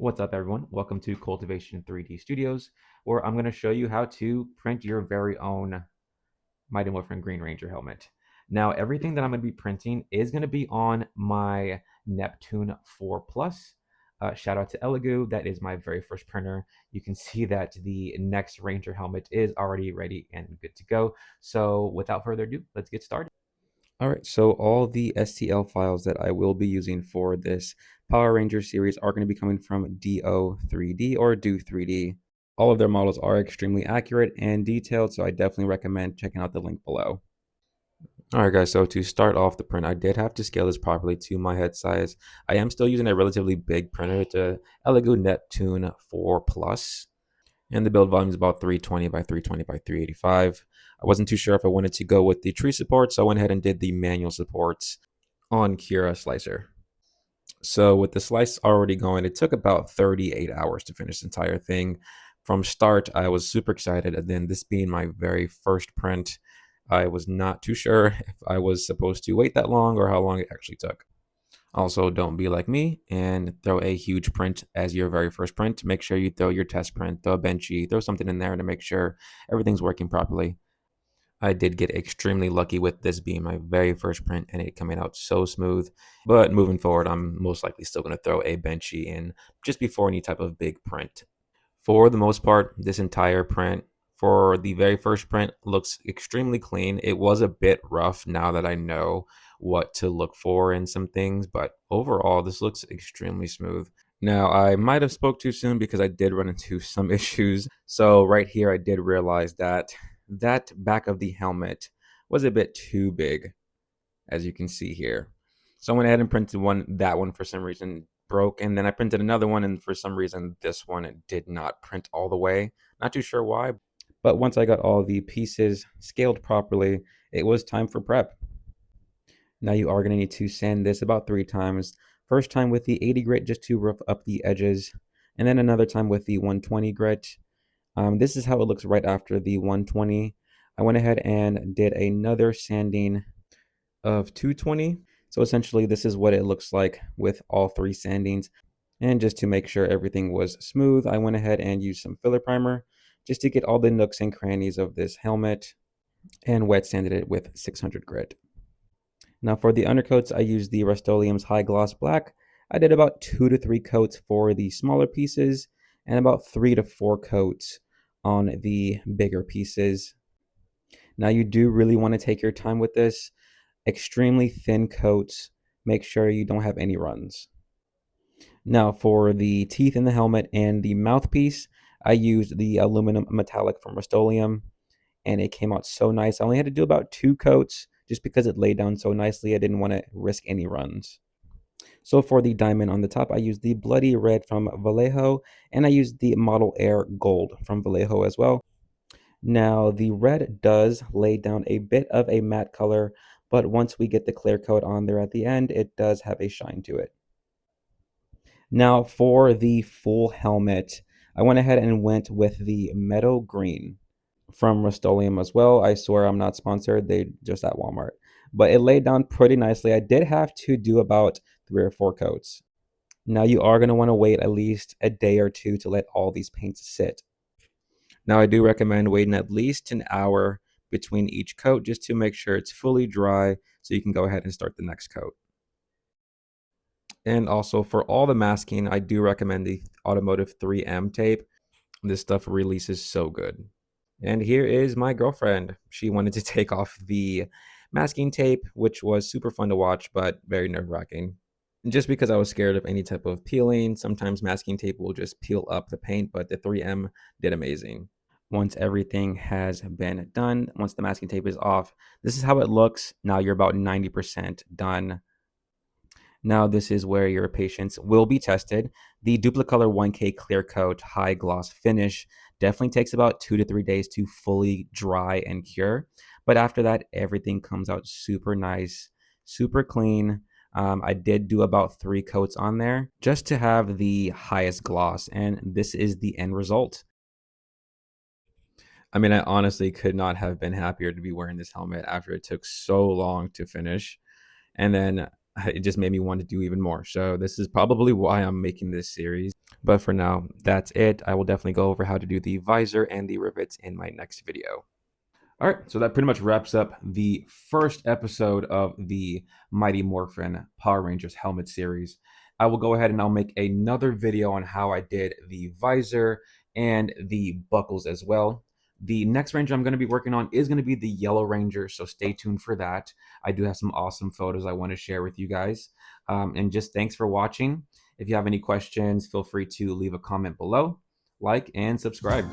What's up, everyone? Welcome to Cultivation 3D Studios, where I'm going to show you how to print your very own Mighty Morphin Green Ranger helmet. Now, everything that I'm going to be printing is going to be on my Neptune 4 Plus. Shout out to Elegoo. That is my very first printer. You can see that the next Ranger helmet is already ready and good to go. So without further ado, let's get started. All right, so all the STL files that I will be using for this Power Ranger series are going to be coming from Do3D or Do3D. All of their models are extremely accurate and detailed, so I definitely recommend checking out the link below. All right, guys, so to start off the print, I did have to scale this properly to my head size. I am still using a relatively big printer. It's a Elegoo Neptune 4 Plus. And the build volume is about 320 by 320 by 385. I wasn't too sure if I wanted to go with the tree support, so I went ahead and did the manual supports on Cura Slicer. So with the slice already going, it took about 38 hours to finish the entire thing. From start, I was super excited, and then this being my very first print, I was not too sure if I was supposed to wait that long or how long it actually took. Also, don't be like me and throw a huge print as your very first print. Make sure you throw your test print, throw a benchy, throw something in there to make sure everything's working properly. I did get extremely lucky with this being my very first print and it coming out so smooth. But moving forward, I'm most likely still going to throw a benchy in just before any type of big print. For the most part, this entire print for the very first print looks extremely clean. It was a bit rough now that I know what to look for in some things, but overall, this looks extremely smooth. Now, I might have spoke too soon because I did run into some issues. So right here, I did realize that that back of the helmet was a bit too big, as you can see here. So I went ahead and printed that one for some reason broke, and then I printed another one, and for some reason this one did not print all the way. Not too sure why, but once I got all the pieces scaled properly, it was time for prep. Now you are going to need to sand this about 3 times. First time with the 80 grit just to rough up the edges, and then another time with the 120 grit. This is how it looks right after the 120. I went ahead and did another sanding of 220. So essentially this is what it looks like with all 3 sandings. And just to make sure everything was smooth, I went ahead and used some filler primer just to get all the nooks and crannies of this helmet and wet sanded it with 600 grit. Now for the undercoats, I used the Rust-Oleum's High Gloss Black. I did about 2 to 3 coats for the smaller pieces and about 3 to 4 coats on the bigger pieces. Now you do really want to take your time with this. Extremely thin coats. Make sure you don't have any runs. Now for the teeth in the helmet and the mouthpiece, I used the aluminum metallic from Rust-Oleum and it came out so nice. I only had to do about 2 coats just because it laid down so nicely. I didn't want to risk any runs. So for the diamond on the top, I used the Bloody Red from Vallejo and I used the Model Air Gold from Vallejo as well. Now the red does lay down a bit of a matte color, but once we get the clear coat on there at the end, it does have a shine to it. Now for the full helmet, I went ahead and went with the Meadow Green from Rust-Oleum as well. I swear I'm not sponsored. They just at Walmart. But it laid down pretty nicely. I did have to do about 3 or 4 coats. Now you are going to want to wait at least a day or two to let all these paints sit. Now I do recommend waiting at least an hour between each coat just to make sure it's fully dry so you can go ahead and start the next coat. And also for all the masking, I do recommend the Automotive 3M tape. This stuff releases so good. And here is my girlfriend. She wanted to take off the masking tape, which was super fun to watch, but very nerve-wracking. Just because I was scared of any type of peeling, sometimes masking tape will just peel up the paint, but the 3M did amazing. Once everything has been done, once the masking tape is off, this is how it looks. Now you're about 90% done. Now this is where your patience will be tested. The Duplicolor 1K Clear Coat High Gloss Finish definitely takes about 2 to 3 days to fully dry and cure. But after that, everything comes out super nice, super clean. I did do about 3 coats on there just to have the highest gloss, and this is the end result. I mean, I honestly could not have been happier to be wearing this helmet after it took so long to finish. And then it just made me want to do even more. So this is probably why I'm making this series. But for now, that's it. I will definitely go over how to do the visor and the rivets in my next video. All right, so that pretty much wraps up the first episode of the Mighty Morphin Power Rangers helmet series. I will go ahead and I'll make another video on how I did the visor and the buckles as well. The next Ranger I'm going to be working on is going to be the Yellow Ranger, so stay tuned for that. I do have some awesome photos I want to share with you guys. And just thanks for watching. If you have any questions, feel free to leave a comment below, like, and subscribe.